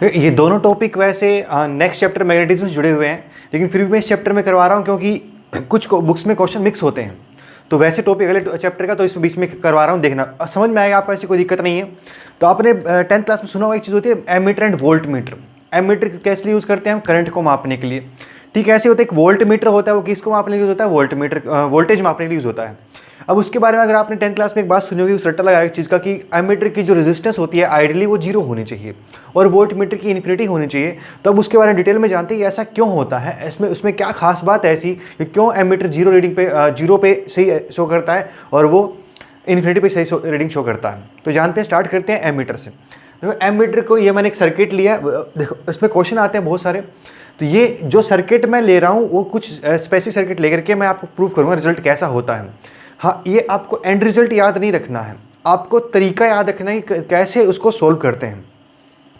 तो ये दोनों टॉपिक वैसे नेक्स्ट चैप्टर मैग्नेटिज्म से जुड़े हुए हैं, लेकिन फिर भी मैं इस चैप्टर में करवा रहा हूँ क्योंकि कुछ बुक्स में क्वेश्चन मिक्स होते हैं। तो वैसे टॉपिक अगले चैप्टर का तो इसमें बीच में करवा रहा हूँ, देखना समझ में आएगा आपको, ऐसी कोई दिक्कत नहीं है। तो आपने 10th क्लास में सुना हुआ एक चीज़ होती है ammeter and voltmeter. Ammeter कैसे यूज़ करते हैं हम? करंट को मापने के लिए। ठीक है, ऐसे होता है एक वोल्ट मीटर होता है, वो किसको मापने के लिए यूज़ होता है? वोल्ट मीटर, वोल्टेज मापने के लिए यूज़ होता है। अब उसके बारे में अगर आपने 10th क्लास में एक बात सुनी होगी, उस रट्टा लगाया एक चीज़ का कि एमीटर की जो रेजिस्टेंस होती है आइडियली वो जीरो होनी चाहिए और वोल्ट मीटर की इन्फिनिटी होनी चाहिए। तो अब उसके बारे में डिटेल में जानते हैं कि ऐसा क्यों होता है, इसमें उसमें क्या खास बात है ऐसी कि क्यों एमीटर जीरो रीडिंग पे जीरो पे सही शो करता है और वो इन्फिनिटी पे सही रीडिंग शो करता है। तो जानते हैं, स्टार्ट करते हैं एमीटर से। देखो एमीटर को ये मैंने एक सर्किट लिया, देखो इसमें क्वेश्चन आते हैं बहुत सारे। तो ये जो सर्किट मैं ले रहा हूँ वो कुछ स्पेसिफिक सर्किट लेकर के मैं आपको प्रूव करूँगा रिजल्ट कैसा होता है। हाँ, ये आपको एंड रिजल्ट याद नहीं रखना है, आपको तरीका याद रखना है कि कैसे उसको सोल्व करते हैं।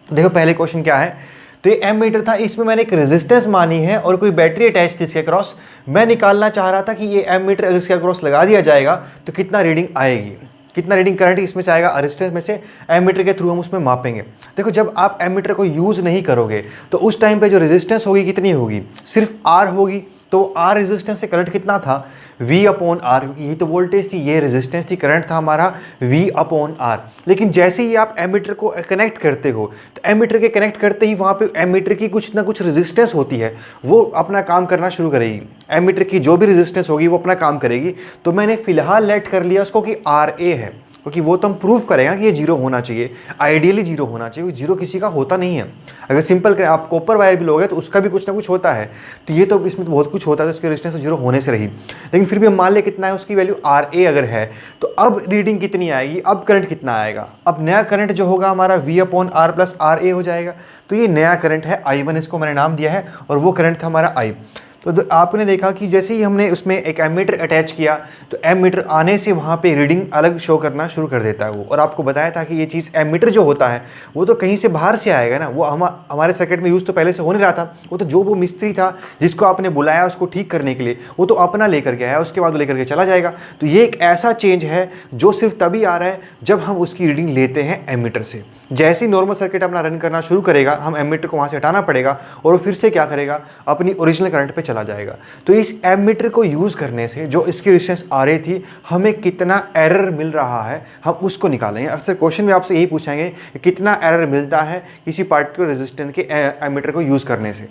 तो देखो पहले क्वेश्चन क्या है, तो ये एमीटर था, इसमें मैंने एक रेजिस्टेंस मानी है और कोई बैटरी अटैच थी इसके क्रॉस। मैं निकालना चाह रहा था कि ये एमीटर अगर इसके क्रॉस लगा दिया जाएगा तो कितना रीडिंग आएगी, कितना रीडिंग करंट इसमें से आएगा, रेजिस्टेंस में से एमीटर के थ्रू हम उसमें मापेंगे। देखो जब आप एमीटर को यूज़ नहीं करोगे तो उस टाइम पे जो रेजिस्टेंस होगी कितनी होगी? सिर्फ आर होगी। तो आर रेजिस्टेंस से करंट कितना था? V अपॉन आर, क्योंकि ये तो वोल्टेज थी, ये रेजिस्टेंस थी, करंट था हमारा V अपॉन आर। लेकिन जैसे ही आप एमीटर को कनेक्ट करते हो तो एमीटर के कनेक्ट करते ही वहाँ पे एमीटर की कुछ ना कुछ रेजिस्टेंस होती है, वो अपना काम करना शुरू करेगी। एमीटर की जो भी रेजिस्टेंस होगी वो अपना काम करेगी। तो मैंने फिलहाल लेट कर लिया उसको कि RA है, क्योंकि वो तो हम प्रूव करेंगे कि ये जीरो होना चाहिए, आइडियली जीरो होना चाहिए, जीरो किसी का होता नहीं है। अगर सिंपल करें, आप कॉपर वायर भी लोगे तो उसका भी कुछ ना कुछ होता है, तो ये तो इसमें तो बहुत कुछ होता है, तो इसकी रेजिस्टेंस तो जीरो होने से रही। लेकिन फिर भी हम मान ले कितना है, उसकी वैल्यू RA अगर है तो अब रीडिंग कितनी आएगी, अब करंट कितना आएगा? अब नया करंट जो होगा हमारा V upon R plus RA हो जाएगा। तो ये नया करंट है I1, इसको मैंने नाम दिया है, और वो करंट था हमारा I। तो आपने देखा कि जैसे ही हमने उसमें एक एमीटर अटैच किया तो एमीटर आने से वहाँ पे रीडिंग अलग शो करना शुरू कर देता है वो। और आपको बताया था कि ये चीज़ एमीटर जो होता है वो तो कहीं से बाहर से आएगा ना, वो हमारे सर्किट में यूज़ तो पहले से हो नहीं रहा था, वो तो जो वो मिस्त्री था जिसको आपने बुलाया उसको ठीक करने के लिए, वो तो अपना लेकर के आया, उसके बाद वो लेकर के चला जाएगा। तो ये एक ऐसा चेंज है जो सिर्फ तभी आ रहा है जब हम उसकी रीडिंग लेते हैं एमीटर से। जैसे ही नॉर्मल सर्किट अपना रन करना शुरू करेगा, हम एमीटर को वहाँ से हटाना पड़ेगा और वो फिर से क्या करेगा, अपनी ओरिजिनल करंट पे चला जाएगा। तो इस एमीटर को यूज करने से जो इसकी रेजिस्टेंस आ रही थी, हमें कितना एरर मिल रहा है हम उसको निकालेंगे। अक्सर क्वेश्चन में आपसे यही पूछेंगे कि कितना एरर मिलता है किसी पार्टिकुलर रेजिस्टेंस के एमीटर को यूज करने से।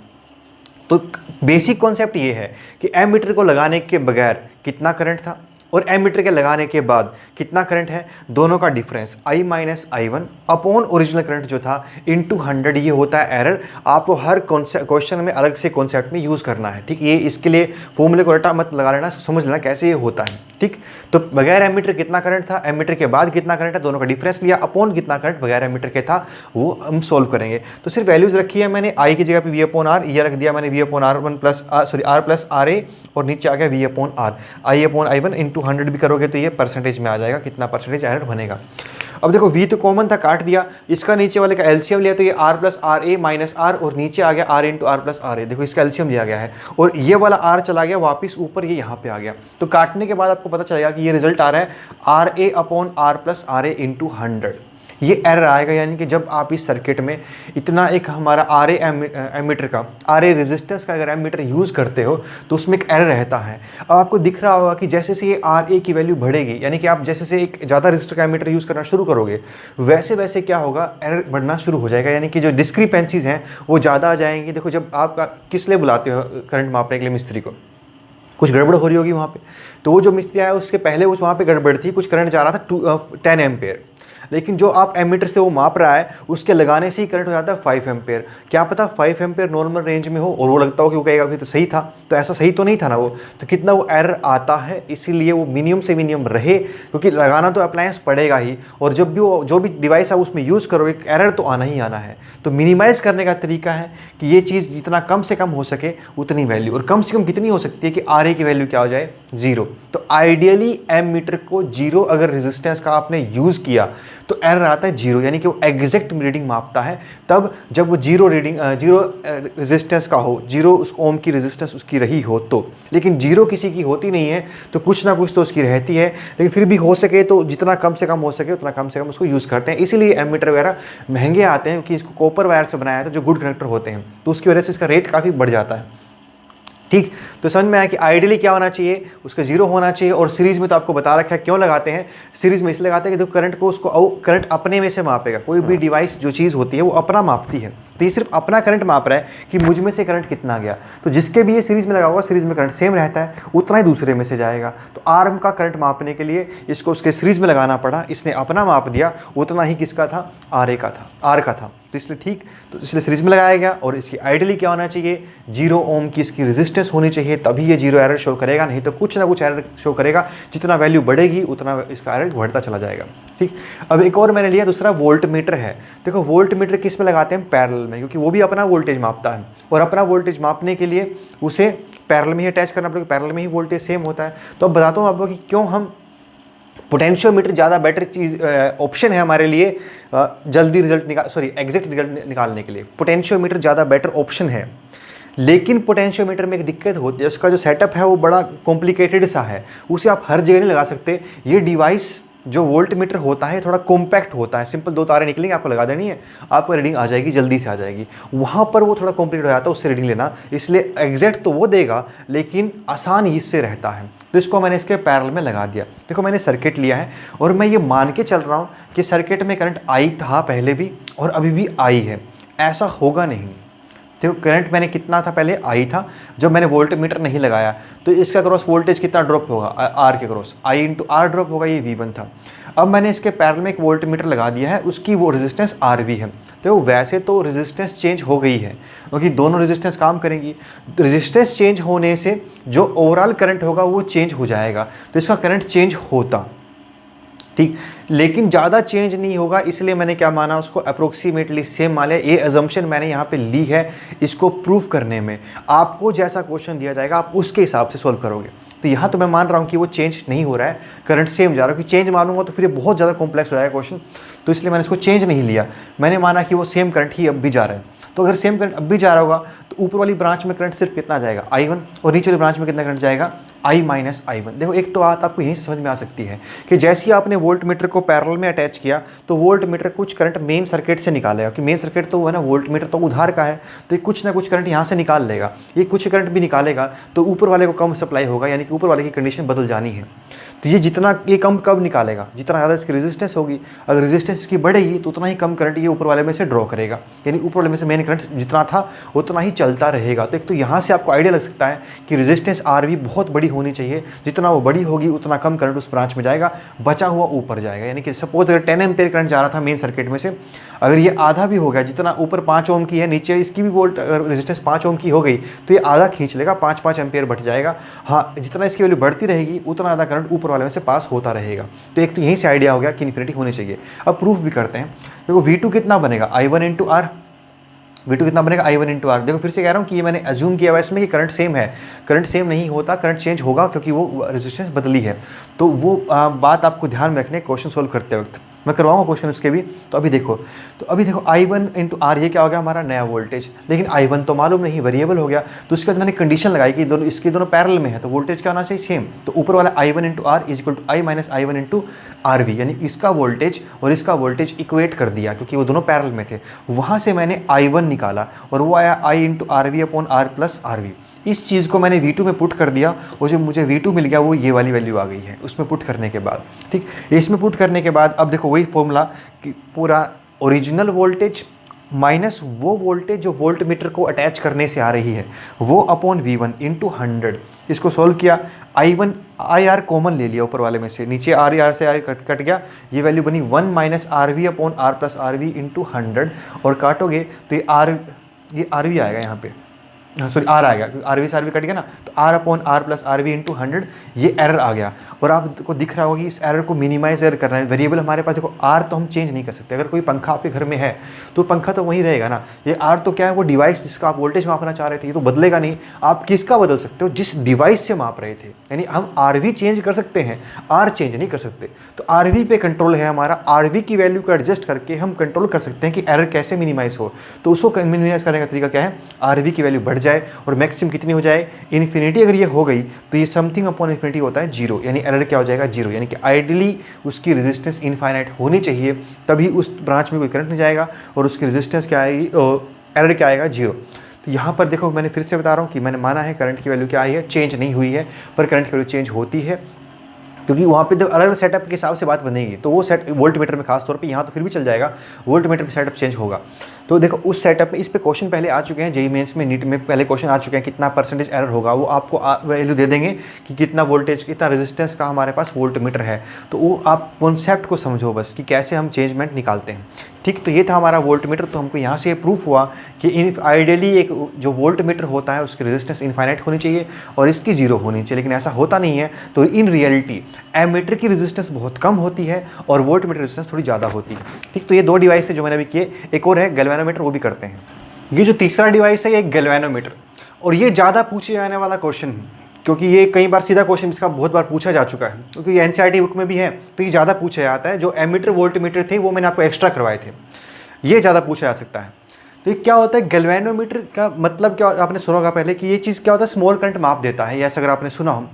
तो बेसिक कॉन्सेप्ट ये है कि एमीटर को लगाने के बगैर कितना करंट था और एमीटर के लगाने के बाद कितना करंट है, दोनों का difference I minus I1 upon original current जो था इनटू 100, ये होता है एरर। आपको हर क्वेश्चन में अलग से कॉन्सेप्ट में यूज़ करना है, ठीक। ये इसके लिए फॉर्मूले को रटा मत लगा लेना, समझ लेना कैसे ये होता है, ठीक। तो बगैर एमीटर कितना करंट था, एमीटर के बाद कितना करंट है, दोनों का डिफरेंस लिया अपॉन कितना करंट बगैर एमीटर के था, वो हम सोल्व करेंगे। तो सिर्फ वैल्यूज रखी है मैंने, I की जगह पे V अपॉन आर, ये रख दिया मैंने V upon R1 plus R plus RA, और नीचे आ गया V upon R, I upon I1 into 100 भी करोगे तो ये परसेंटेज में आ जाएगा, कितना परसेंटेज एरर बनेगा। अब देखो V तो कॉमन था, काट दिया, इसका नीचे वाले का एलसीएम लिया तो ये R plus RA minus R, और नीचे आ गया R into R plus RA। देखो इसका एलसीएम लिया गया है और ये वाला R चला गया वापस ऊपर, ये यहाँ पे आ गया। तो काटने के बाद आपको पता चलेगा कि ये रिजल्ट आ रहा है RA upon R plus RA into 100। ये एरर आएगा, यानी कि जब आप इस सर्किट में इतना एक हमारा RA एमीटर का, RA रेजिस्टेंस का अगर एमीटर यूज़ करते हो तो उसमें एक एरर रहता है। अब आपको दिख रहा होगा कि जैसे से ये RA की वैल्यू बढ़ेगी, यानी कि आप जैसे से एक ज़्यादा रेजिस्टर का एमीटर यूज़ करना शुरू करोगे, वैसे वैसे क्या होगा, एरर बढ़ना शुरू हो जाएगा, यानी कि जो डिस्क्रिपेंसीज हैं वो ज़्यादा आ जाएंगी। देखो जब आप किस लिए बुलाते हो करंट मापने के लिए मिस्त्री को, कुछ गड़बड़ हो रही होगी वहाँ पे, तो वो जो मिस्त्री आया उसके पहले उस वहाँ पे गड़बड़ थी, कुछ करंट जा रहा था 10 एम्पेयर, लेकिन जो आप एमीटर से वो माप रहा है उसके लगाने से ही करंट हो जाता है 5 एम्पेयर। क्या पता 5 एम्पेयर नॉर्मल रेंज में हो और वो लगता हो कि वो कहेगा अभी तो सही था, तो ऐसा सही तो नहीं था ना वो, तो कितना वो एरर आता है। इसीलिए वो मिनिमम से मिनिमम रहे, क्योंकि लगाना तो अप्लायंस पड़ेगा ही, और जब भी वो जो भी डिवाइस आप उसमें यूज़ करोगे एरर तो आना ही आना है। तो मिनिमाइज़ करने का तरीका है कि ये चीज़ जितना कम से कम हो सके उतनी वैल्यू, और कम से कम कितनी हो सकती है कि RA की वैल्यू क्या हो जाए, 0। तो आइडियली एमीटर को 0 अगर रेजिस्टेंस का आपने यूज़ किया तो एरर आता है 0, यानी कि वो एग्जैक्ट रीडिंग मापता है तब जब वो 0 रीडिंग 0 रेजिस्टेंस का हो, 0 उस ओम की रेजिस्टेंस उसकी रही हो तो। लेकिन 0 किसी की होती नहीं है तो कुछ ना कुछ तो उसकी रहती है, लेकिन फिर भी हो सके तो जितना कम से कम हो सके उतना कम से कम उसको यूज़ करते हैं। इसीलिए एमीटर वगैरह महंगे आते हैं क्योंकि इसको कॉपर वायर से बनाया था जो गुड कंडक्टर होते हैं, तो उसकी वजह से इसका रेट काफ़ी बढ़ जाता है। ठीक, तो समझ में आया कि आइडियली क्या होना चाहिए, उसका 0 होना चाहिए। और सीरीज में तो आपको बता रखा है क्यों लगाते हैं, सीरीज में इसलिए लगाते हैं कि जो करंट को उसको करंट अपने में से मापेगा। कोई भी डिवाइस जो चीज़ होती है वो अपना मापती है, तो ये सिर्फ अपना करंट माप रहा है कि मुझ में से करंट कितना गया। तो जिसके भी ये सीरीज में लगा होगा, सीरीज में करंट सेम रहता है, उतना ही दूसरे में से जाएगा। तो आर्म का करंट मापने के लिए इसको उसके सीरीज में लगाना पड़ा, इसने अपना माप दिया, उतना ही किसका था, आर का था। तो इसलिए ठीक, तो इसलिए सीरीज में लगाया गया। और इसकी आइडियली क्या होना चाहिए, 0 ओम की इसकी रेजिस्टेंस होनी चाहिए, तभी ये 0 एरर शो करेगा, नहीं तो कुछ ना कुछ एरर शो करेगा। जितना वैल्यू बढ़ेगी उतना इसका एरर बढ़ता चला जाएगा। ठीक, अब एक और मैंने लिया दूसरा वोल्ट मीटर है। देखो वोल्ट मीटर किस में लगाते हैं, पैरेलल में, क्योंकि वो भी अपना वोल्टेज मापता है और अपना वोल्टेज मापने के लिए उसे पैरेलल में ही अटैच करना पड़ेगा, पैरेलल में ही वोल्टेज सेम होता है। तो अब बताता हूँ आपको कि क्यों हम पोटेंशियोमीटर ज़्यादा बेटर चीज़ ऑप्शन है हमारे लिए जल्दी रिजल्ट एग्जैक्ट रिजल्ट निकालने के लिए। पोटेंशियोमीटर ज़्यादा बेटर ऑप्शन है, लेकिन पोटेंशियोमीटर में एक दिक्कत होती है, उसका जो सेटअप है वो बड़ा कॉम्प्लिकेटेड सा है, उसे आप हर जगह नहीं लगा सकते। ये डिवाइस जो वोल्ट मीटर होता है थोड़ा कॉम्पैक्ट होता है, सिंपल 2 तारे निकलेंगे, आपको लगा देनी है, आपको रीडिंग आ जाएगी, जल्दी से आ जाएगी। वहाँ पर वो थोड़ा कॉम्प्लिकेट हो जाता है, उससे रीडिंग लेना, इसलिए एग्जैक्ट तो वो देगा लेकिन आसान इससे रहता है। तो इसको मैंने इसके पैरेलल में लगा दिया। देखो मैंने सर्किट लिया है और मैं ये मान के चल रहा हूँ कि सर्किट में करंट आई था पहले भी और अभी भी आई है, ऐसा होगा नहीं। देखो करंट मैंने कितना था, पहले आई था जब मैंने वोल्ट मीटर नहीं लगाया, तो इसका क्रॉस वोल्टेज कितना ड्रॉप होगा, आर के cross I into R drop होगा, ये V1 था। अब मैंने इसके पैरेलल में एक वोल्ट मीटर लगा दिया है, उसकी वो रेजिस्टेंस RV है। तो वैसे तो रेजिस्टेंस चेंज हो गई है क्योंकि दोनों रेजिस्टेंस काम करेंगी, रेजिस्टेंस चेंज होने से जो ओवरऑल करंट होगा वो चेंज हो जाएगा, तो इसका करंट चेंज होता, ठीक, लेकिन ज़्यादा चेंज नहीं होगा। इसलिए मैंने क्या माना, उसको अप्रोक्सीमेटली सेम मान लिया। ये अजम्पशन मैंने यहाँ पे ली है, इसको प्रूव करने में आपको जैसा क्वेश्चन दिया जाएगा आप उसके हिसाब से सॉल्व करोगे। तो यहाँ तो मैं मान रहा हूँ कि वो चेंज नहीं हो रहा है, करंट सेम जा रहा है, कि चेंज मानूंगा तो फिर ये बहुत ज़्यादा कॉम्प्लेक्स हो जाएगा क्वेश्चन, तो इसलिए मैंने इसको चेंज नहीं लिया। मैंने माना कि वो सेम करंट ही अब भी जा रहा है। तो अगर सेम करंट अब भी जा रहा होगा तो ऊपर वाली ब्रांच में करंट सिर्फ कितना जाएगा, I1, और नीचे वाली ब्रांच में कितना करंट जाएगा, I माइनस I1। देखो एक तो बात आपको यहीं से समझ में आ सकती है कि जैसे ही आपने वोल्ट मीटर को पैरेलल में अटैच किया तो वोल्ट मीटर कुछ करंट मेन सर्किट से निकालेगा, कि मेन सर्किट तो वो है ना, वोल्ट मीटर तो उधार का है, तो ये कुछ ना कुछ करंट यहाँ से निकाल लेगा। ये कुछ करंट भी निकालेगा तो ऊपर वाले को कम सप्लाई होगा, यानी कि ऊपर वाले की कंडीशन बदल जानी है। तो ये जितना ये कम कब निकालेगा, जितना ज़्यादा इसकी रेजिस्टेंस होगी। अगर रेजिस्टेंस इसकी बढ़ेगी तो उतना ही कम करंट ये ऊपर वाले में से ड्रॉ करेगा, यानी ऊपर वाले में से मेन करंट जितना था उतना ही चलता रहेगा। तो एक तो यहाँ से आपको आइडिया लग सकता है कि रेजिस्टेंस RV बहुत बड़ी होनी चाहिए, जितना वो बड़ी होगी उतना कम करंट उस ब्रांच में जाएगा, बचा हुआ ऊपर जाएगा। यानी कि सपोज अगर 10 एम्पेयर करंट जा रहा था मेन सर्किट में से, अगर ये आधा भी हो गया, जितना ऊपर 5 ओम की है, नीचे इसकी भी वोल्ट अगर रेजिस्टेंस 5 ओम की हो गई तो ये आधा खींच लेगा, 5-5 एम्पेयर बढ़ जाएगा। हाँ, जितना इसकी वैल्यू बढ़ती रहेगी उतना ज़्यादा करंट ऊपर वाले में से पास होता रहेगा। तो एक तो यहीं से आइडिया हो गया कि इन्फिनिटी होनी चाहिए। अब प्रूफ भी करते हैं। देखो V2 कितना बनेगा, I1 इंटू आर। V2 कितना बनेगा, I1 इंटू आर। देखो फिर से कह रहा हूँ कि ये मैंने अज्यूम किया हुआ इसमें कि करंट सेम है, करंट सेम नहीं होता, करंट चेंज होगा क्योंकि वो रेजिस्टेंस बदली है। तो वो बात आपको ध्यान में रखने क्वेश्चन सोल्व करते वक्त, मैं करवाऊंगा क्वेश्चन उसके भी। तो अभी देखो I1 इंटू आर, ये क्या हो गया हमारा नया वोल्टेज, लेकिन I1 तो मालूम नहीं, वेरिएबल हो गया। तो उसके बाद मैंने कंडीशन लगाई कि दोनों इसके दोनों पैरेलल में है, तो वोल्टेज क्या होना चाहिए, सेम। तो ऊपर वाला I1 into R is equal to I minus I1 into RV, यानी इसका वोल्टेज और इसका वोल्टेज इक्वेट कर दिया क्योंकि वो दोनों पैरेलल में थे। वहाँ से मैंने I1 निकाला और वो आया I into RV upon R plus RV। इस चीज़ को मैंने V2 में पुट कर दिया और जो मुझे V2 मिल गया वो ये वाली वैल्यू आ गई है उसमें पुट करने के बाद। ठीक, इसमें पुट करने के बाद अब देखो वही फॉर्मूला कि पूरा ओरिजिनल वोल्टेज माइनस वो वोल्टेज जो वोल्ट मीटर को अटैच करने से आ रही है वो अपॉन V1 इंटू 100। इसको सॉल्व किया, I1 IR कॉमन ले लिया ऊपर वाले में से, नीचे RR से R कट गया, ये वैल्यू बनी 1 minus RV upon R plus RV into 100। और काटोगे तो ये RV आएगा यहाँ पे, सॉरी आर आ गया, क्योंकि आर वी से आर वी कट गया ना, तो R upon R plus R V into 100 ये एरर आ गया। और आपको दिख रहा होगा कि इस एरर को मिनिमाइज एरर करना है। वेरिएबल हमारे पास देखो आर तो हम चेंज नहीं कर सकते। अगर कोई पंखा आपके घर में है तो पंखा तो वहीं रहेगा ना। ये आर तो क्या है, वो डिवाइस जिसका आप वोल्टेज मापना चाह रहे थे, ये तो बदलेगा नहीं। आप किसका बदल सकते हो, जिस डिवाइस से माप रहे थे। यानी हम आर वी चेंज कर सकते हैं, आर चेंज नहीं कर सकते। तो आर वी पे कंट्रोल है हमारा, आर वी की वैल्यू को एडजस्ट करके हम कंट्रोल कर सकते हैं कि एरर कैसे मिनिमाइज हो। तो उसको मिनिमाइज करने का तरीका क्या है, आर वी की वैल्यू बढ़ जाए और मैक्सिमम कितनी हो जाए, इन्फिनिटी। अगर ये हो गई तो ये समथिंग अपॉन इन्फिनिटी होता है 0, यानी एरर क्या हो जाएगा 0। यानी कि आइडियली उसकी रेजिस्टेंस इनफाइनाइट होनी चाहिए, तभी उस ब्रांच में कोई करंट नहीं जाएगा और उसकी रेजिस्टेंस क्या आएगी, एरर क्या आएगा 0। तो यहाँ पर देखो मैंने फिर से बता रहा हूँ कि मैंने माना है करंट की वैल्यू क्या आई है, चेंज नहीं हुई है, पर करंट की वैल्यू चेंज होती है, क्योंकि वहाँ पे अलग अलग सेटअप के हिसाब से बात बनेगी। तो वो सेट वोल्ट मीटर में खास तौर पे, यहाँ तो फिर भी चल जाएगा, वोल्ट मीटर में सेटअप चेंज होगा। तो देखो उस सेटअप में इस पे क्वेश्चन पहले आ चुके हैं, जेईई मेंस में, नीट में पहले क्वेश्चन आ चुके हैं, कितना परसेंटेज एरर होगा वो आपको वैल्यू दे देंगे कि कितना वोल्टेज, कितना रेजिस्टेंस का हमारे पास वोल्ट मीटर है। तो वो आप कॉन्सेप्ट को समझो बस कि कैसे हम चेंजमेंट निकालते हैं। ठीक, तो ये था हमारा वोल्ट मीटर। तो हमको यहाँ से प्रूफ हुआ कि आइडियली एक जो वोल्ट मीटर होता है उसकी रेजिस्टेंस इनफाइनाइट होनी चाहिए और इसकी 0 होनी चाहिए, लेकिन ऐसा होता नहीं है। तो इन रियलिटी एमीटर की रेजिस्टेंस बहुत कम होती है और वोल्ट मीटर रेजिस्टेंस थोड़ी ज़्यादा होती है। ठीक, तो ये 2 डिवाइस है जो मैंने अभी किए। एक और है गैल्वेनोमीटर, वो भी करते हैं। ये जो तीसरा डिवाइस है ये गैल्वेनोमीटर, और ये ज़्यादा पूछे जाने वाला क्वेश्चन है, क्योंकि ये कई बार सीधा क्वेश्चन इसका बहुत बार पूछा जा चुका है, क्योंकि ये एनसीईआरटी बुक में भी है, तो ये ज़्यादा पूछा जाता है। जो एमीटर वोल्ट मीटर थे वो मैंने आपको एक्स्ट्रा करवाए थे, ये ज़्यादा पूछा जा सकता है। तो ये क्या होता है, गैल्वेनोमीटर का मतलब क्या, आपने सुना होगा पहले कि ये चीज़ क्या होता है, स्मॉल करंट माप देता है। ऐसा अगर आपने सुना हो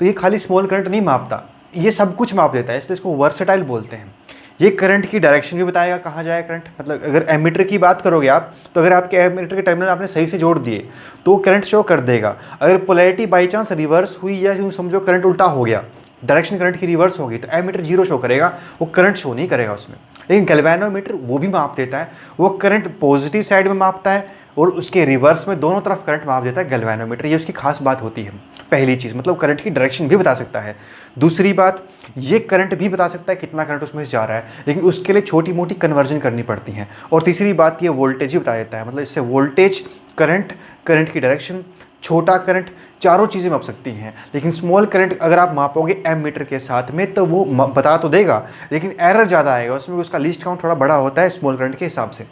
तो ये खाली स्मॉल करंट नहीं मापता, ये सब कुछ माप देता है, इसलिए इसको वर्सेटाइल बोलते हैं। ये करंट की डायरेक्शन भी बताएगा, कहाँ जाए करंट। मतलब अगर एमीटर की बात करोगे आप, तो अगर आपके एमीटर के टर्मिनल आपने सही से जोड़ दिए तो वो करंट शो कर देगा। अगर पोलैरिटी बाई चांस रिवर्स हुई या यूँ समझो करंट उल्टा हो गया, डायरेक्शन करंट की रिवर्स होगी, तो एमीटर 0 शो करेगा, वो करंट शो नहीं करेगा उसमें। लेकिन गैल्वेनोमीटर वो भी माप देता है, वो करंट पॉजिटिव साइड में मापता है और उसके रिवर्स में दोनों तरफ करंट माप देता है गैल्वेनोमीटर। ये उसकी खास बात होती है। पहली चीज़ मतलब करंट की डायरेक्शन भी बता सकता है। दूसरी बात, ये करंट भी बता सकता है कितना करंट उसमें से जा रहा है, लेकिन उसके लिए छोटी मोटी कन्वर्जन करनी पड़ती है। और तीसरी बात, ये वोल्टेज ही बता देता है, मतलब इससे वोल्टेज, करंट, करंट की डायरेक्शन, छोटा करंट, चारों चीज़ें माप सकती हैं। लेकिन स्मॉल करंट अगर आप मापोगे एमीटर के साथ में तो वो बता तो देगा, लेकिन एरर ज़्यादा आएगा उसमें, उसका लीस्ट काउंट थोड़ा बड़ा होता है स्मॉल करंट के हिसाब से,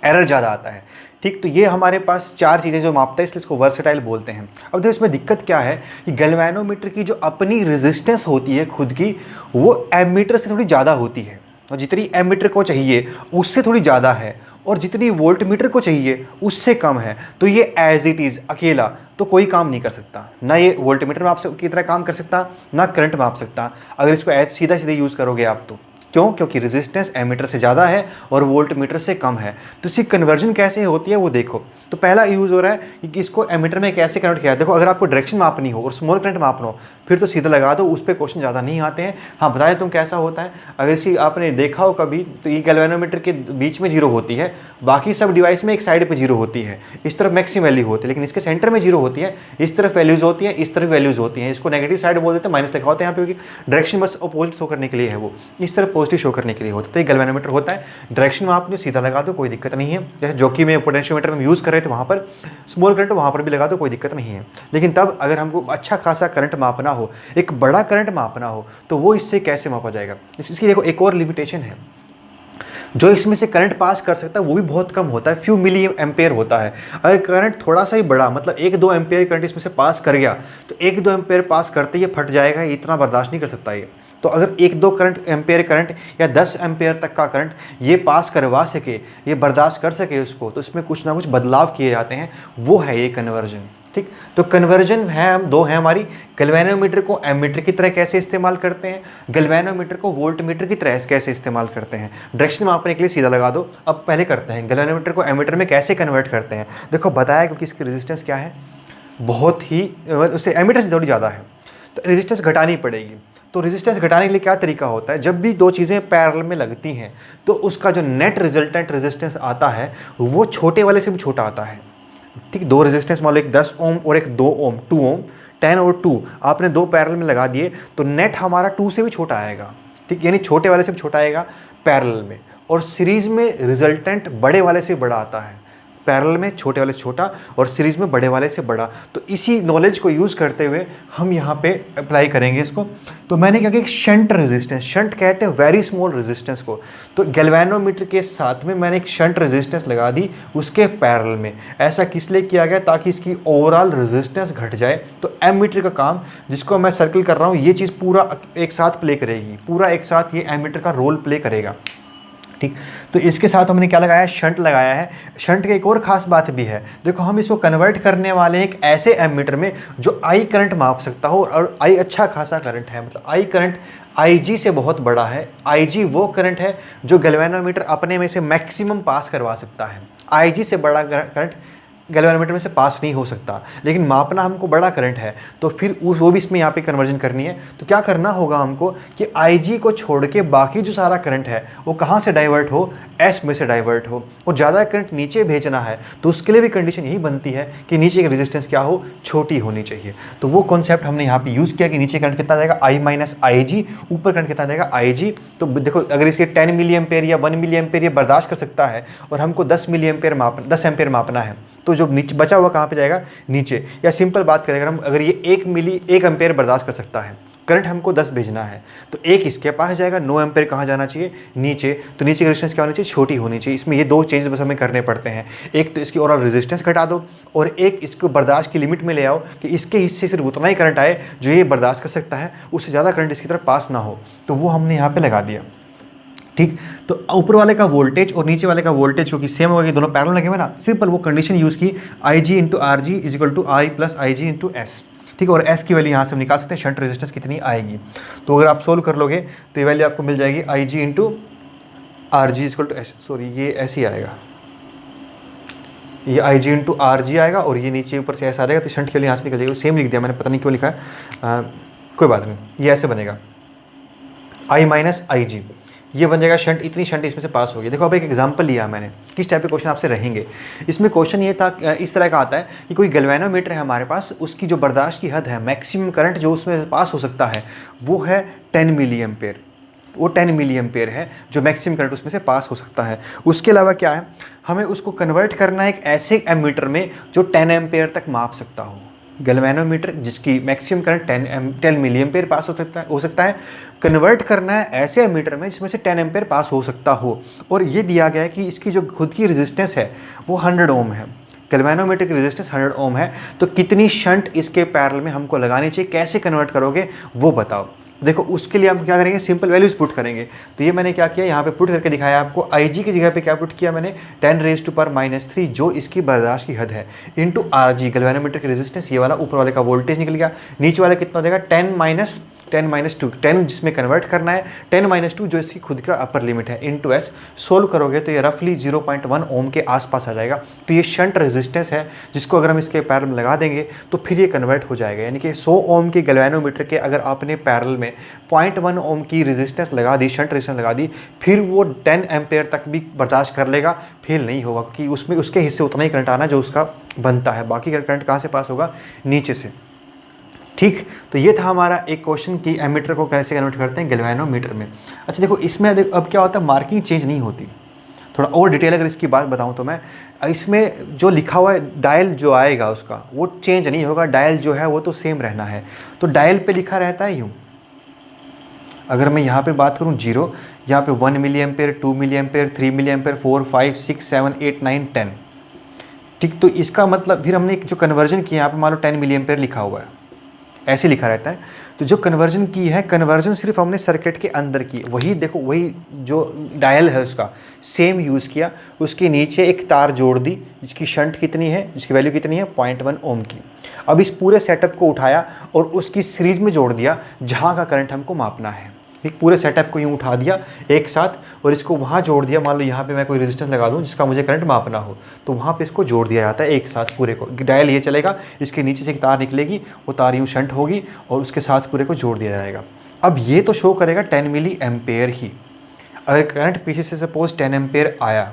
एरर ज़्यादा आता है। ठीक, तो ये हमारे पास 4 चीज़ें जो मापता है, इसलिए इसको वर्सेटाइल बोलते हैं। अब देखो इसमें दिक्कत क्या है कि गैल्वेनोमीटर की जो अपनी रेजिस्टेंस होती है खुद की, वो एमीटर से थोड़ी ज़्यादा होती है, और जितनी एमीटर को चाहिए उससे थोड़ी ज़्यादा है, और जितनी वोल्ट मीटर को चाहिए उससे कम है। तो ये एज इट इज़ अकेला तो कोई काम नहीं कर सकता, ना ये वोल्ट मीटर माप की तरह काम कर सकता, ना करंट माप सकता, अगर इसको एज सीधा सीधे यूज़ करोगे आप तो। क्यों? क्योंकि रेजिस्टेंस एमीटर से ज़्यादा है और वोल्ट मीटर से कम है। तो इसकी कन्वर्जन कैसे होती है वो देखो। तो पहला यूज़ हो रहा है कि इसको एमीटर में कैसे कन्वर्ट किया है। देखो, अगर आपको डायरेक्शन मापनी हो और स्मॉल करंट मापना हो फिर तो सीधा लगा दो, उस पर क्वेश्चन ज़्यादा नहीं आते हैं। हाँ, बताया तुम कैसा होता है। अगर इसकी आपने देखा हो कभी, तो ये गैल्वेनोमीटर के बीच में 0 होती है, बाकी सब डिवाइस में एक साइड पर 0 होती है, इस तरफ मैक्सिमम वैल्यू होती है, लेकिन इसके सेंटर में 0 होती है, इस तरफ वैल्यूज़ होती है, इस तरफ वैल्यूज़ होती हैं। इसको नेगेटिव साइड बोल देते हैं, माइनस लिखा होता है यहाँ पे, क्योंकि डायरेक्शन बस अपोजिट शो करने के लिए है, वो इस तरफ पॉजिटिव शो करने के लिए होता है। तो ये गैल्वेनोमीटर होता है। डायरेक्शन में आपने सीधा लगा दो, कोई दिक्कत नहीं है। जैसे जॉकी में पोटेंशियोमीटर में यूज़ कर रहे थे, वहाँ पर स्मॉल करंट वहाँ पर भी लगा दो, कोई दिक्कत नहीं है। लेकिन तब अगर हमको अच्छा खासा करंट मापना हो, एक बड़ा करंट मापना हो, तो वो इससे कैसे मापा जाएगा। इसकी देखो एक और लिमिटेशन है, जो इसमें से करंट पास कर सकता है वो भी बहुत कम होता है, फ्यू मिली एम्पेयर होता है। अगर करंट थोड़ा सा ही बड़ा, मतलब 1-2 एम्पेयर करंट इसमें से पास कर गया, तो 1-2 एम्पेयर पास करते ही फट जाएगा, इतना बर्दाश्त नहीं कर सकता ये। तो अगर 1-2 एम्पेयर करंट या 10 एम्पेयर तक का करंट ये पास करवा सके, ये बर्दाश्त कर सके उसको, तो इसमें कुछ ना कुछ बदलाव किए जाते हैं, वो है ये कन्वर्जन। ठीक, तो कन्वर्जन है, हम 2 हैं हमारी। गैल्वेनोमीटर को एमीटर की तरह कैसे इस्तेमाल करते हैं, गैल्वेनोमीटर को वोल्ट मीटर की तरह कैसे इस्तेमाल करते हैं। डायरेक्शन मापने के लिए सीधा लगा दो। अब पहले करते हैं गैल्वेनोमीटर को एमीटर में कैसे कन्वर्ट करते हैं। देखो बताया, क्योंकि इसकी रेजिस्टेंस क्या है, बहुत ही, उससे एमीटर से थोड़ी ज़्यादा है, तो रेजिस्टेंस घटानी पड़ेगी। तो रेजिस्टेंस घटाने के लिए क्या तरीका होता है, जब भी 2 चीज़ें पैरेलल में लगती हैं तो उसका जो नेट रिजल्टेंट रेजिस्टेंस आता है वो छोटे वाले से भी छोटा आता है। ठीक, 2 रेजिस्टेंस मान लो, एक 10 ओम और एक 2 ओम, 2 ओम, 10 और 2 आपने 2 पैरेलल में लगा दिए, तो नेट हमारा 2 से भी छोटा आएगा। ठीक, यानी छोटे वाले से भी छोटा आएगा पैरेलल में, और सीरीज में रिजल्टेंट बड़े वाले से बड़ा आता है। पैरेलल में छोटे वाले से छोटा और सीरीज में बड़े वाले से बड़ा। तो इसी नॉलेज को यूज़ करते हुए हम यहाँ पे अप्लाई करेंगे इसको। तो मैंने क्या किया, शंट रेजिस्टेंस, शंट कहते हैं वेरी स्मॉल रेजिस्टेंस को, तो गैल्वेनोमीटर के साथ में मैंने एक शंट रेजिस्टेंस लगा दी उसके पैरेलल में। ऐसा किस लिए किया गया, ताकि इसकी ओवरऑल रेजिस्टेंस घट जाए। तो एमीटर का काम, जिसको मैं सर्कल कर रहा हूँ, ये चीज़ पूरा एक साथ प्ले करेगी, पूरा एक साथ ये एमीटर का रोल प्ले करेगा। ठीक, तो इसके साथ हमने क्या लगाया, शंट लगाया है। शंट की एक और ख़ास बात भी है, देखो हम इसको कन्वर्ट करने वाले हैं एक ऐसे एमीटर में जो आई करंट माप सकता हो, और आई अच्छा खासा करंट है, मतलब आई करंट IG से बहुत बड़ा है। IG वो करंट है जो गैल्वेनोमीटर अपने में से मैक्सिमम पास करवा सकता है। IG से बड़ा करंट गैल्वेनोमीटर में से पास नहीं हो सकता, लेकिन मापना हमको बड़ा करंट है, तो फिर वो भी इसमें यहाँ पे कन्वर्जन करनी है। तो क्या करना होगा हमको कि IG को छोड़ के बाकी जो सारा करंट है वो कहाँ से डाइवर्ट हो, S में से डाइवर्ट हो, और ज़्यादा करंट नीचे भेजना है तो उसके लिए भी कंडीशन यही बनती है कि नीचे की रेजिस्टेंस क्या हो, छोटी होनी चाहिए। तो वो कॉन्सेप्ट हमने यहाँ पे यूज़ किया कि नीचे करंट कितना जाएगा, I माइनस IG, ऊपर करंट कितना जाएगा, IG। तो देखो अगर इसे 10 मिली एम्पेयर या 1 मिली एम्पेयर ये बर्दाश्त कर सकता है, और हमको 10 मिली एम्पेयर 10 एम्पेयर मापना है, तो जो नीचे बचा हुआ कहाँ पे जाएगा, नीचे। या सिंपल बात करें, अगर ये 1 एम्पेयर बर्दाश्त कर सकता है, करंट हमको 10 भेजना है, तो 1 इसके पास जाएगा, 9 एम्पेयर कहाँ जाना चाहिए, नीचे। तो नीचे की रेजिस्टेंस क्या होनी चाहिए, छोटी होनी चाहिए। इसमें ये दो चीज़ बस हमें करने पड़ते हैं, एक तो इसकी ओवरऑल रेजिस्टेंस घटा दो, और एक इसको बर्दाश्त की लिमिट में ले आओ कि इसके हिस्से सिर्फ उतना ही करंट आए जो ये बर्दाश्त कर सकता है, उससे ज़्यादा करंट इसकी तरफ पास ना हो। तो वो हमने यहाँ पर लगा दिया। ठीक, तो ऊपर वाले का वोल्टेज और नीचे वाले का वोल्टेज क्योंकि सेम होगा कि दोनों पैरेलल लगे हुए ना, सिंपल वो कंडीशन यूज़ की, IG into RG is equal to I plus IG into S। ठीक, और S की वैल्यू यहाँ से हम निकाल सकते हैं, शंट रेजिस्टेंस कितनी आएगी। तो अगर आप सोल्व कर लोगे तो ये वैल्यू आपको मिल जाएगी IG into RG is equal to S, sorry ये ऐसे ही आएगा, ये IG इंटू RG आएगा, और ये नीचे ऊपर से S आ जाएगा, तो शंट के लिए यहाँ से निकल जाएगा। सेम लिख दिया मैंने, पता नहीं क्यों लिखा है, कोई बात नहीं, ये ऐसे बनेगा I माइनस IG, ये बन जाएगा शंट, इतनी शंट इसमें से पास होगी। देखो अब एक एग्जांपल लिया मैंने, किस टाइप के क्वेश्चन आपसे रहेंगे। इसमें क्वेश्चन ये था, इस तरह का आता है कि कोई गैल्वेनोमीटर है हमारे पास, उसकी जो बर्दाश्त की हद है, मैक्सिमम करंट जो उसमें पास हो सकता है वो है 10 मिली एम्पेयर। वो 10 मिली एम्पेयर है जो मैक्सिमम करंट उसमें से पास हो सकता है। उसके अलावा क्या है, हमें उसको कन्वर्ट करना है एक ऐसे एमीटर में जो 10 एम्पेयर तक माप सकता हो। गैल्वेनोमीटर जिसकी मैक्सिमम करंट 10 मिली एम्पेयर पास हो सकता है, कन्वर्ट करना है ऐसे एमीटर में जिसमें से 10 एम्पेयर पास हो सकता हो। और ये दिया गया है कि इसकी जो खुद की रेजिस्टेंस है वो 100 ओम है। गैल्वेनोमीटर की रेजिस्टेंस 100 ओम है, तो कितनी शंट इसके पैरेलल में हमको लगानी चाहिए, कैसे कन्वर्ट करोगे वो बताओ। देखो उसके लिए हम क्या करेंगे, सिंपल वैल्यूज पुट करेंगे। तो ये मैंने क्या किया, यहाँ पे पुट करके दिखाया आपको। IG की जगह पे क्या पुट किया मैंने, 10 रेज़ टू पावर -3 जो इसकी बर्दाश्त की हद है, इंटू RG गैल्वेनोमीटर की रेजिस्टेंस, ये वाला ऊपर वाले का वोल्टेज निकल गया, नीचे वाला कितना हो जाएगा 10 -2, 10 जिसमें कन्वर्ट करना है, 10 - 2 जो इसकी खुद का अपर लिमिट है, इंटू S। सोल्व करोगे तो ये रफली 0.1 ओम के आसपास आ जाएगा। तो ये शंट रेजिस्टेंस है जिसको अगर हम इसके पैरेलल में लगा देंगे तो फिर ये कन्वर्ट हो जाएगा। यानी कि 100 ओम के गैल्वेनोमीटर के अगर आपने पैरेलल में 0.1 ओम की रेजिस्टेंस लगा दी, शंट रेजिस्टेंस लगा दी, फिर वो 10 एम्पेयर तक भी बर्दाश्त कर लेगा, फेल नहीं होगा, क्योंकि उसमें उसके हिस्से उतना ही करंट आना जो उसका बनता है। बाकी करंट कहाँ से पास होगा, नीचे से। ठीक, तो ये था हमारा एक क्वेश्चन कि एमीटर को कैसे कन्वर्ट करते हैं गैल्वेनोमीटर में। अच्छा देखो इसमें अब क्या होता है, मार्किंग चेंज नहीं होती। थोड़ा और डिटेल अगर इसकी बात बताऊं तो मैं, इसमें जो लिखा हुआ है डायल जो आएगा उसका वो चेंज नहीं होगा, डायल जो है वो तो सेम रहना है। तो डायल पे लिखा रहता है यूँ, अगर मैं यहाँ पे बात करूँ 0, यहाँ पे 1 milliampere, 2 milliampere, 3 milliampere, 4, 5, 6, 7, 8, 9, 10। ठीक, तो इसका मतलब फिर हमने जो कन्वर्जन किया, यहाँ पे मान लो 10 मिली एम्पेयर लिखा हुआ है, ऐसे लिखा रहता है। तो जो कन्वर्जन की है, कन्वर्जन सिर्फ हमने सर्किट के अंदर की, वही देखो वही जो डायल है उसका सेम यूज़ किया, उसके नीचे एक तार जोड़ दी जिसकी शंट कितनी है, जिसकी वैल्यू कितनी है 0.1 ओम की। अब इस पूरे सेटअप को उठाया और उसकी सीरीज़ में जोड़ दिया जहाँ का करंट हमको मापना है। एक पूरे सेटअप को यूँ उठा दिया एक साथ और इसको वहाँ जोड़ दिया। मान लो यहाँ पे मैं कोई रेजिस्टेंस लगा दूँ जिसका मुझे करंट मापना हो, तो वहाँ पे इसको जोड़ दिया जाता है एक साथ पूरे को। डायल ये चलेगा, इसके नीचे से एक तार निकलेगी, वो तार यूँ शंट होगी और उसके साथ पूरे को जोड़ दिया जाएगा। अब ये तो शो करेगा 10 मिली एम्पेयर ही। अगर करंट पीछे से सपोज 10 एम्पेयर आया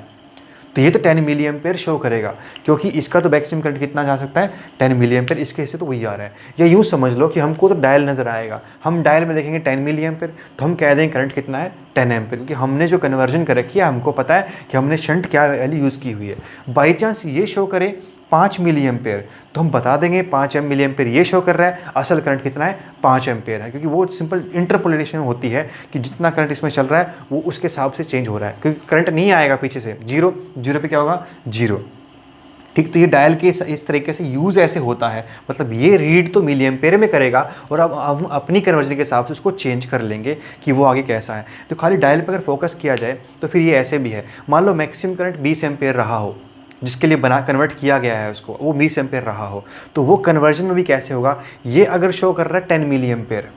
तो ये तो 10 मिली एम्पेयर शो करेगा, क्योंकि इसका तो मैक्सिमम करंट कितना जा सकता है 10 मिली एम्पेयर, इसके हिस्से तो वही आ रहा है। या यूँ समझ लो कि हमको तो डायल नज़र आएगा, हम डायल में देखेंगे 10 मिली एम्पेयर, तो हम कह देंगे करंट कितना है 10 एम्पेयर, क्योंकि हमने जो कन्वर्जन कर रखी है हमको पता है कि हमने शंट क्या वैल्यू यूज़ की हुई है। बाई चांस ये शो करे 5 मिली एम्पेयर, तो हम बता देंगे 5 मिली एम्पेयर ये शो कर रहा है, असल करंट कितना है 5 एम्पेयर है, क्योंकि वो सिंपल इंटरपोलेशन होती है कि जितना करंट इसमें चल रहा है वो उसके हिसाब से चेंज हो रहा है, क्योंकि करंट नहीं आएगा पीछे से, जीरो पे क्या होगा 0। ठीक, तो ये डायल के इस तरीके से यूज़ ऐसे होता है, मतलब ये रीड तो मिली एम्पेयर में करेगा और अब हम अपनी कन्वर्जन के हिसाब से उसको चेंज कर लेंगे कि वो आगे कैसा है। तो खाली डायल पर अगर फोकस किया जाए तो फिर ये ऐसे भी है, मान लो मैक्सिमम करंट 20 एम्पेयर रहा हो, जिसके लिए कन्वर्ट किया गया है उसको, वो 20 एम्पेयर रहा हो, तो वो कन्वर्जन में भी कैसे होगा, ये अगर शो कर रहा है 10 मिली एम्पेयर,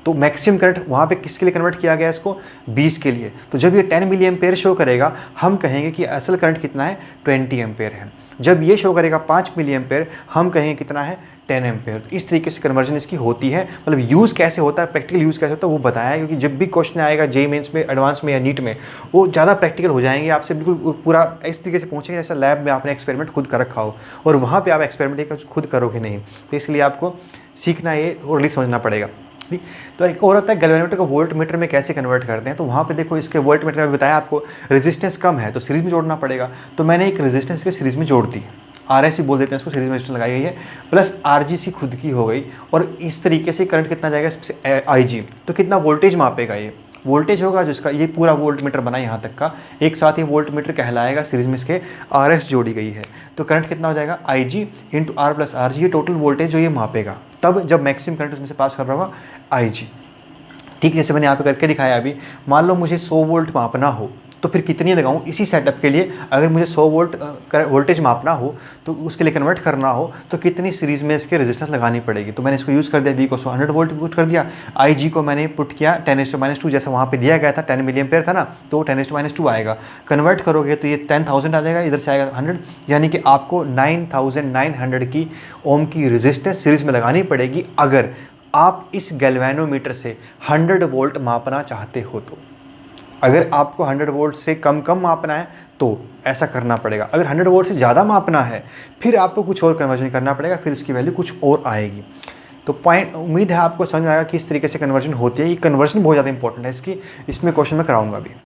तो मैक्सिमम करंट वहाँ पे किसके लिए कन्वर्ट किया गया है इसको 20 के लिए, तो जब ये 10 मिली एम्पेयर शो करेगा हम कहेंगे कि असल करंट कितना है 20 एम्पेयर है। जब ये शो करेगा 5 मिली एम्पेयर हम कहेंगे कितना है 10 एम्पेयर। तो इस तरीके से कन्वर्जन इसकी होती है, मतलब यूज़ कैसे होता है, प्रैक्टिकल यूज़ कैसे होता है वो बताया है, क्योंकि जब भी क्वेश्चन आएगा जेईई मेंस में, एडवांस में या नीट में, वो ज़्यादा प्रैक्टिकल हो जाएंगे, आपसे बिल्कुल पूरा इस तरीके से पूछेंगे जैसा लैब में आपने एक्सपेरिमेंट खुद कर रखा हो और वहाँ पर आप एक्सपेरिमेंट खुद करोगे नहीं, तो इसलिए आपको सीखना ये और नहीं समझना पड़ेगा। ठीक, तो एक और होता है गैल्वेनोमीटर को वोल्ट मीटर में कैसे कन्वर्ट करते हैं, तो वहाँ पे देखो इसके वोल्ट मीटर में बताया आपको रेजिस्टेंस कम है तो सीरीज में जोड़ना पड़ेगा, तो मैंने एक रेजिस्टेंस के सीरीज में जोड़ दी, RSC बोल देते हैं इसको, सीरीज में रेजिस्टेंस लगाई गई है, प्लस RGC खुद की हो गई, और इस तरीके से करंट कितना जाएगा इससे IG, तो कितना वोल्टेज मापेगा, ये वोल्टेज होगा जिसका ये पूरा वोल्ट मीटर बना यहाँ तक का, एक साथ ये वोल्ट मीटर कहलाएगा, सीरीज में इसके RS जोड़ी गई है, तो करंट कितना हो जाएगा IG into R plus RG, ये टोटल वोल्टेज जो ये मापेगा, तब जब मैक्सिमम करंट उसमें से पास कर रहा होगा IG। ठीक, जैसे मैंने यहाँ पे करके दिखाया अभी, मान लो मुझे 100 वोल्ट मापना हो तो फिर कितनी लगाऊं इसी सेटअप के लिए, अगर मुझे 100 वोल्ट वोल्टेज मापना हो तो उसके लिए कन्वर्ट करना हो तो कितनी सीरीज में इसके रेजिस्टेंस लगानी पड़ेगी, तो मैंने इसको यूज़ कर दिया, V को 100 वोल्ट पुट कर दिया, IG को मैंने पुट किया 10⁻², जैसा वहाँ पे दिया गया था 10 मिली एम्पेयर था ना, तो 10⁻² आएगा, कन्वर्ट करोगे तो ये 10,000 आ जाएगा, इधर से आएगा 100, यानी कि आपको 9,900 की ओम की रेजिस्टेंस सीरीज में लगानी पड़ेगी अगर आप इस गैल्वेनोमीटर से 100 वोल्ट मापना चाहते हो। तो अगर आपको 100 वोल्ट से कम मापना है तो ऐसा करना पड़ेगा, अगर 100 वोल्ट से ज़्यादा मापना है फिर आपको कुछ और कन्वर्जन करना पड़ेगा, फिर उसकी वैल्यू कुछ और आएगी। तो पॉइंट, उम्मीद है आपको समझ में आएगा कि इस तरीके से कन्वर्जन होती है। ये कन्वर्जन बहुत ज़्यादा इंपॉर्टेंट है इसमें क्वेश्चन में कराऊंगा भी।